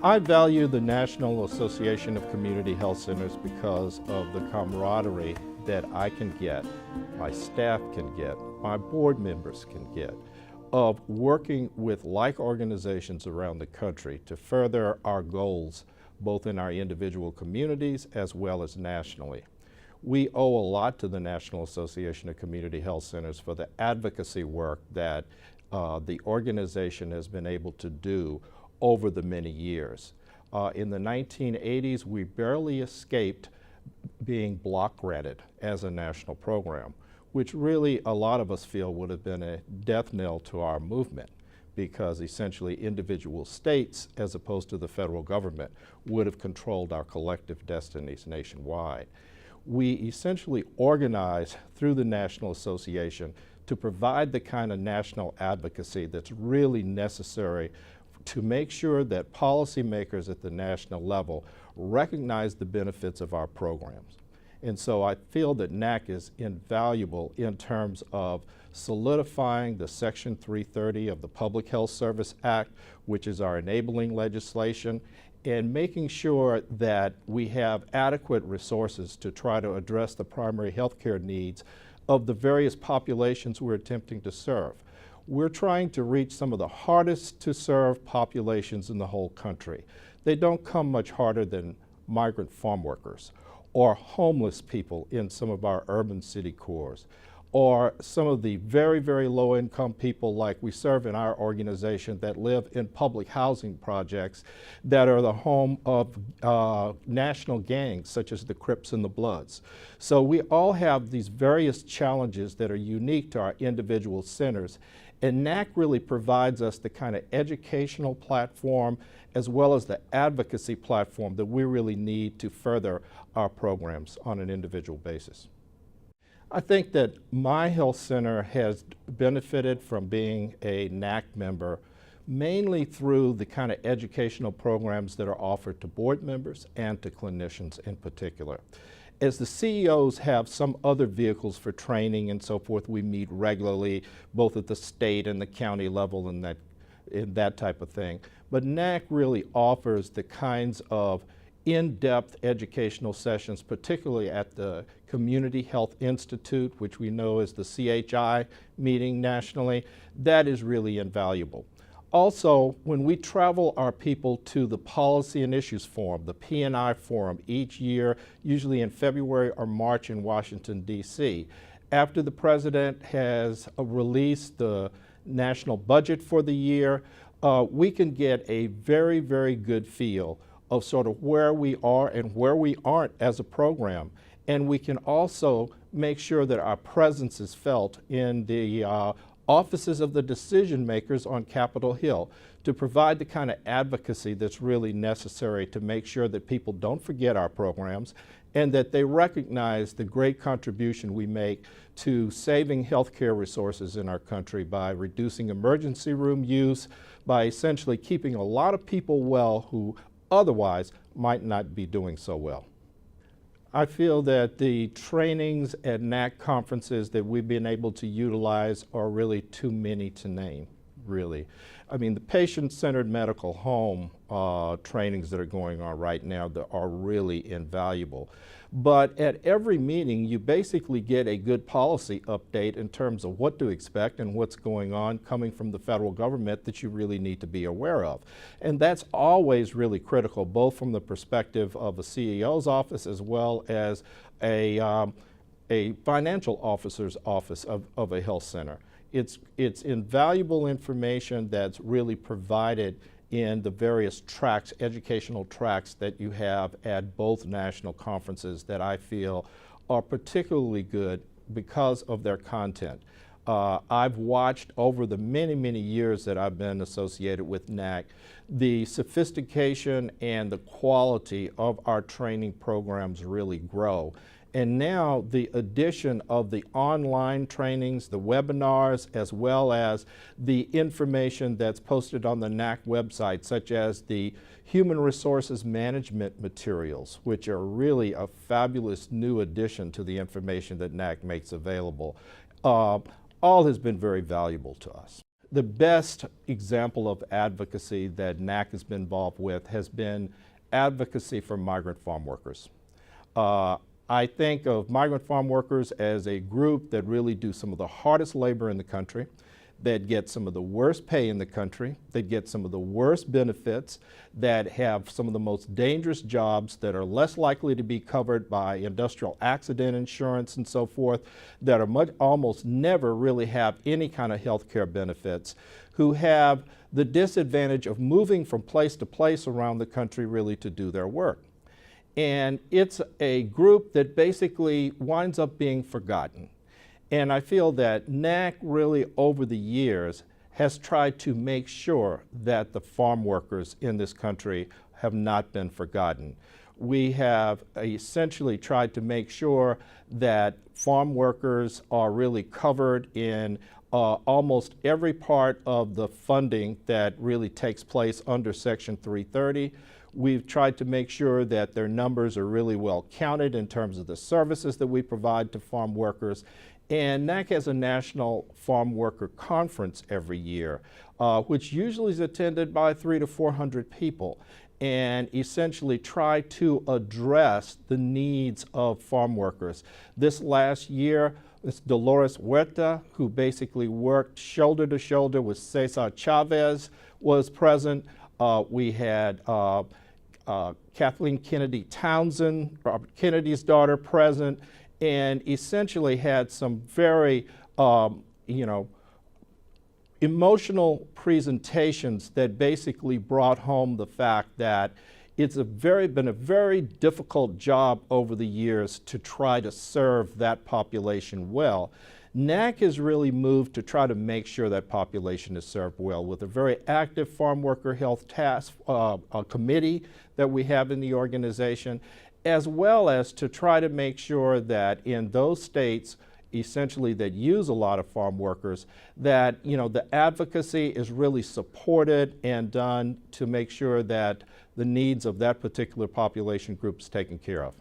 I value the National Association of Community Health Centers because of the camaraderie that I can get, my staff can get, my board members can get, of working with like organizations around the country to further our goals, both in our individual communities as well as nationally. We owe a lot to the National Association of Community Health Centers for the advocacy work that the organization has been able to do over the many years. In the 1980s, we barely escaped being block granted as a national program, which really a lot of us feel would have been a death knell to our movement, because essentially individual states, as opposed to the federal government, would have controlled our collective destinies nationwide. We essentially organized through the National Association to provide the kind of national advocacy that's really necessary to make sure that policymakers at the national level recognize the benefits of our programs. And so I feel that NACHC is invaluable in terms of solidifying the Section 330 of the Public Health Service Act, which is our enabling legislation, and making sure that we have adequate resources to try to address the primary health care needs of the various populations we're attempting to serve. We're trying to reach some of the hardest to serve populations in the whole country. They don't come much harder than migrant farm workers or homeless people in some of our urban city cores, or some of the very, very low income people like we serve in our organization that live in public housing projects that are the home of national gangs such as the Crips and the Bloods. So we all have these various challenges that are unique to our individual centers, and NACHC really provides us the kind of educational platform as well as the advocacy platform that we really need to further our programs on an individual basis. I think that my health center has benefited from being a NACHC member mainly through the kind of educational programs that are offered to board members and to clinicians in particular. As the CEOs have some other vehicles for training and so forth, we meet regularly, both at the state and the county level and that type of thing. But NACHC really offers the kinds of in-depth educational sessions, particularly at the Community Health Institute, which we know is the CHI meeting nationally. That is really invaluable. Also, when we travel our people to the Policy and Issues Forum, the P&I Forum, each year, usually in February or March in Washington, D.C., after the President has released the national budget for the year, we can get a very, very good feel of sort of where we are and where we aren't as a program. And we can also make sure that our presence is felt in the offices of the decision makers on Capitol Hill to provide the kind of advocacy that's really necessary to make sure that people don't forget our programs and that they recognize the great contribution we make to saving healthcare resources in our country by reducing emergency room use, by essentially keeping a lot of people well who otherwise might not be doing so well. I feel that the trainings at NACHC conferences that we've been able to utilize are really too many to name, really. I mean, the patient-centered medical home trainings that are going on right now that are really invaluable. But at every meeting, you basically get a good policy update in terms of what to expect and what's going on coming from the federal government that you really need to be aware of. And that's always really critical, both from the perspective of a CEO's office as well as a financial officer's office of a health center. It's invaluable information that's really provided in the various tracks, educational tracks that you have at both national conferences that I feel are particularly good because of their content. I've watched over the many, many years that I've been associated with NACHC, the sophistication and the quality of our training programs really grow. And now the addition of the online trainings, the webinars, as well as the information that's posted on the NACHC website, such as the human resources management materials, which are really a fabulous new addition to the information that NACHC makes available, all has been very valuable to us. the best example of advocacy that NACHC has been involved with has been advocacy for migrant farm workers. I think of migrant farm workers as a group that really do some of the hardest labor in the country, that get some of the worst pay in the country, that get some of the worst benefits, that have some of the most dangerous jobs, that are less likely to be covered by industrial accident insurance and so forth, that are almost never really have any kind of health care benefits, who have the disadvantage of moving from place to place around the country really to do their work. And it's a group that basically winds up being forgotten. And I feel that NACHC really over the years has tried to make sure that the farm workers in this country have not been forgotten. We have essentially tried to make sure that farm workers are really covered in almost every part of the funding that really takes place under Section 330. We've tried to make sure that their numbers are really well counted in terms of the services that we provide to farm workers. And NACHC has a national farm worker conference every year, which usually is attended by 300 to 400 people, and essentially try to address the needs of farm workers. This last year, it's Dolores Huerta, who basically worked shoulder to shoulder with Cesar Chavez, was present. We had Kathleen Kennedy Townsend, Robert Kennedy's daughter, present, and essentially had some very, emotional presentations that basically brought home the fact that it's been a very difficult job over the years to try to serve that population well. NACHC has really moved to try to make sure that population is served well with a very active farm worker health task committee that we have in the organization, as well as to try to make sure that in those states essentially that use a lot of farm workers, that the advocacy is really supported and done to make sure that the needs of that particular population group is taken care of.